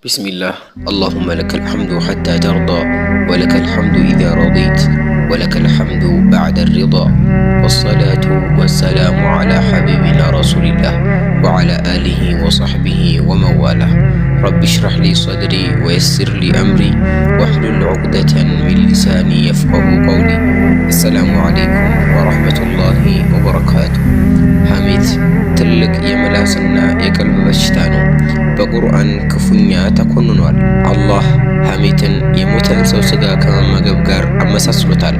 بسم الله. اللهم لك الحمد حتى ترضى، ولك الحمد إذا رضيت، ولك الحمد بعد الرضا. والصلاة والسلام على حبيبنا رسول الله وعلى آله وصحبه ومن والاه. رب اشرح لي صدري ويسر لي أمري واحلل عقدة من لساني يفقه قولي. السلام عليكم ورحمة الله وبركاته። ሐሜት ትልቅ የምላስና የቀልብ በሽታ ነው። በቁርአን ክፉኛ ተኮንኗል። አላህ ሐሜትን የሞተን ሰው ስጋ ከመመገብ ጋር አመሳስሎታል።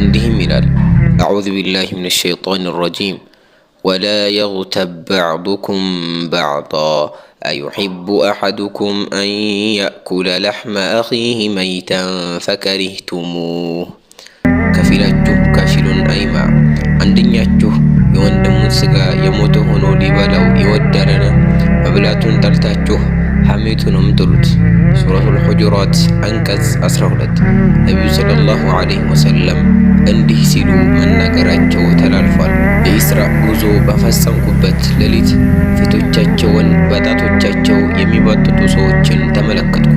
እንዲህም ይላል፣ አዑዙ ቢላሂ ሚነ ሸይጣኒ ረጂም ወላ የግተብ በዕዱኩም በዕዳ አዩሒቡ አሐዱኩም አን የእኩለ ለሕመ አኺህ መይተን ፈከሪህቱሙህ። ከፊላችሁ ከፊሉን አይማ፣ አንደኛችሁ የወንድሙን ስጋ የሞተ ሆኖ ሊበላው ይወዳልን? መብላቱን ጠልታችሁ ሐሜቱንም ጥሉት። ሱረቱል ሁጁራት አንቀጽ 12። ነቢዩ ሰለላሁ ዐለይሂ ወሰለም እንዲህ ሲሉ መናገራቸው ተላልፏል። የኢስራ ጉዞ በፈጸምኩበት ሌሊት ፊቶቻቸውን በጣቶቻቸው የሚባጥጡ ሰዎችን ተመለከትኩ።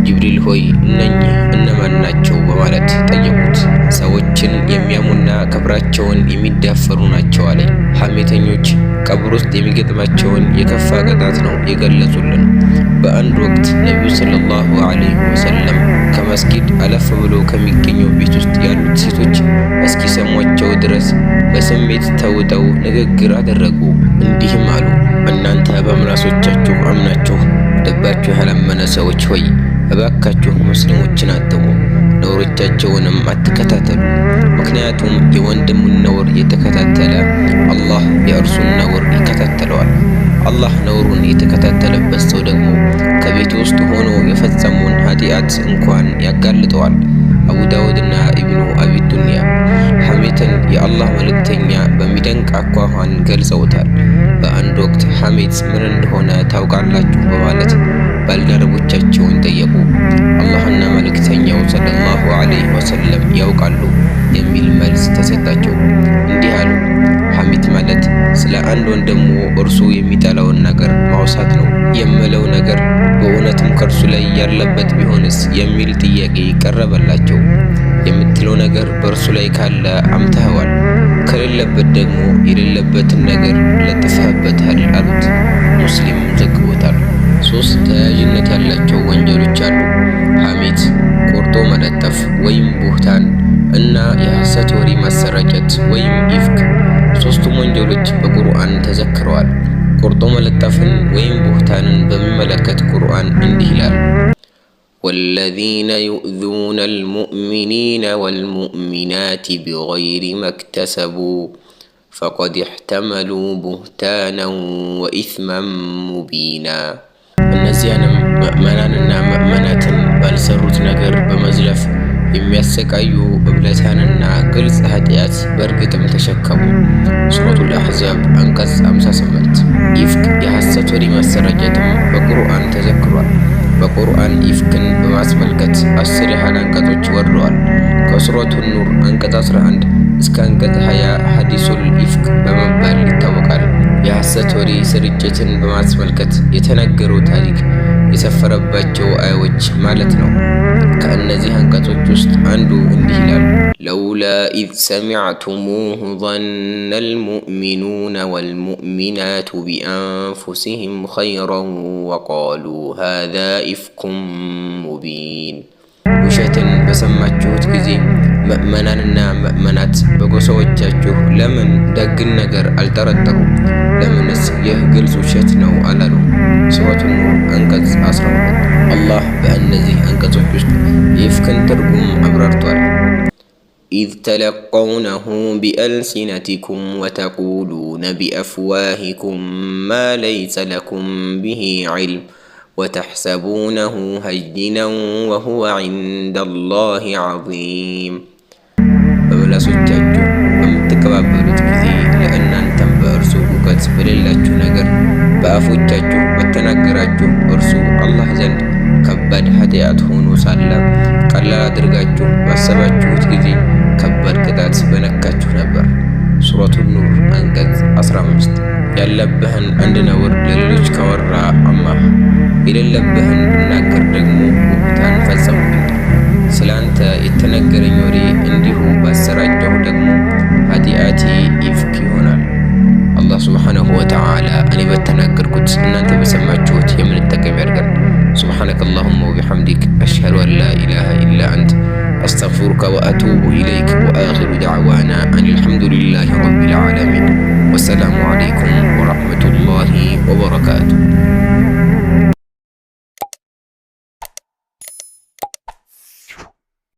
ጅብሪል ሆይ እነኚህ እነማን ናቸው? በማለት ጠየቁት። ሰዎችን የሚያሙና ክብራቸውን የሚዳፈሩ ናቸው አለኝ። ሐሜተኞች ቀብር ውስጥ የሚገጥማቸውን የከፋ ቅጣት ነው የገለጹልን። በአንድ ወቅት ነቢዩ ሰለላሁ ዐለይሂ ወሰለም ከመስጊድ አለፍ ብሎ ከሚገኘው ቤት ውስጥ ያሉት ሴቶች እስኪሰሟቸው ድረስ በስሜት ተውጠው ንግግር አደረጉ። እንዲህም አሉ፣ እናንተ በምላሶቻችሁ አምናችሁ ልባችሁ ያላመነ ሰዎች ሆይ እባካችሁ ሙስሊሞችን አትሙ፣ ነውሮቻቸውንም አትከታተሉ። ምክንያቱም የወንድሙን ነውር የተከታተለ አላህ የእርሱን ነውር ይከታተለዋል። አላህ ነውሩን የተከታተለበት ሰው ደግሞ ከቤት ውስጥ ሆኖ የፈጸመውን ኃጢአት እንኳን ያጋልጠዋል። አቡ ዳውድና ኢብኑ አቢ ዱንያ ሐሜትን የአላህ መልእክተኛ በሚደንቅ አኳኋን ገልጸውታል። በአንድ ወቅት ሐሜት ምን እንደሆነ ታውቃላችሁ? በማለት ባልደረቦቻቸውን ጠየቁ። አላህና መልእክተኛው ሰለላሁ ዐለይሂ ወሰለም ያውቃሉ የሚል መልስ ተሰጣቸው። እንዲህ አሉ፣ ሐሜት ማለት ስለ አንድ ወንድሙ እርሱ የሚጠላውን ነገር ማውሳት ነው። የምለው ነገር በእውነትም ከእርሱ ላይ ያለበት ቢሆንስ የሚል ጥያቄ ቀረበላቸው። የምትለው ነገር በእርሱ ላይ ካለ አምተኸዋል፣ ከሌለበት ደግሞ የሌለበትን ነገር ለጥፈህበታል አሉት። ሙስሊም ዘግቦታል። 3 ተያያዥነት ያላቸው ወንጀሎች አሉ። ሐሜት፣ ቆርጦ መለጠፍ ወይም ቡህታን እና የሐሰት ወሬ ማሰራጨት ወይም ኢፍክ። 3ቱም ወንጀሎች በቁርአን ተዘክረዋል። ቆርጦ መለጠፍን ወይም ቡህታንን በሚመለከት ቁርአን እንዲህ ይላል፣ ወለዚነ ዩእዙነ አልሙእሚኒነ ወልሙእሚናት ቢገይሪ መክተሰቡ ፈቀድ እሕተመሉ ቡህታነን ወኢስመን ሙቢና። እነዚያንም ምእመናንና ምእመናትን ባልሰሩት ነገር በመዝለፍ የሚያሰቃዩ እብለታንና ግልጽ ኃጢአት በእርግጥም ተሸከሙ። ሱረቱል አሕዛብ አንቀጽ 58። ኢፍክ የሐሰት ወሬ ማሰራጨትም በቁርአን ተዘክሯል። በቁርአን ኢፍክን በማስመልከት 10 ያህል አንቀጾች ወርደዋል። ከሱረቱ ኑር አንቀጽ 11 እስከ አንቀጽ 20 ሐዲሱል ኢፍክ በመባል ይታወቃል። የሐሰት ወሬ ስርጭትን በማስመልከት የተነገረው ታሪክ የሰፈረባቸው አያዎች ማለት ነው። ከእነዚህ አንቀጾች ውስጥ አንዱ እንዲህ ይላል፣ ለውላ ኢዝ ሰሚዕቱሙሁ ظن المؤمنون والمؤمنات بأنفسهم خيرا وقالوا هذا إفك مبين። ውሸትን በሰማችሁት ጊዜ ምእመናንና ምእመናት በጎሳዎቻችሁ ለምን ደግን ነገር አልጠረጠሩም? ለምንስ ይህ ግልጽ ውሸት ነው አላሉ? ሱረቱ ኑር አንቀጽ 12። አላህ በእነዚህ አንቀጾች ውስጥ የኢፍክን ትርጉም አብራርቷል። ኢዝ ተለቀውነሁ ቢአልሲነቲኩም ወተቁሉነ ቢአፍዋሂኩም ማ ለይሰ ለኩም ቢሂ ዒልም ወተሕሰቡነሁ ሀይነን ወሁወ ዒንደላሂ ዐዚም። በምላሶቻችሁ በምትቀባበሉት ጊዜ ለእናንተም በእርሱ እውቀት በሌላችሁ ነገር በአፎቻችሁ በተናገራችሁ እርሱ አላህ ዘንድ ከባድ ኃጢአት ሆኖ ሳለ ቀላል አድርጋችሁ ባሰባችሁት ጊዜ ከባድ ቅጣት በነካችሁ ነበር። ሱረቱ ኑር አንቀጽ 15። ያለብህን አንድ ነውር ለሌሎች ካወራ አላህ የሌለብህን ብናገር ደግሞ ቡህታን ፈጸምኩኝ። ስላንተ የተነገረኝ ወሬ እንዲሁ ባሰራጨሁ ደግሞ ኃጢአቴ ኢፍክ ይሆናል። አላህ ሱብሓነሁ ወተዓላ እኔ በተናገርኩት እናንተ በሰማችሁት የምንጠቀም ያድርገን። ሱብሓነከ አላሁመ ወቢሐምዲክ አሽሀዱ አን ላ ኢላሃ ኢላ አንት አስተግፊሩከ ወአቱቡ ኢለይክ ወአኺሩ ደዕዋና አኒል ሐምዱሊላሂ ረቢል ዓለሚን ወሰላሙ ዓለይኩም ወረሕመቱላሂ ወበረካቱሁ።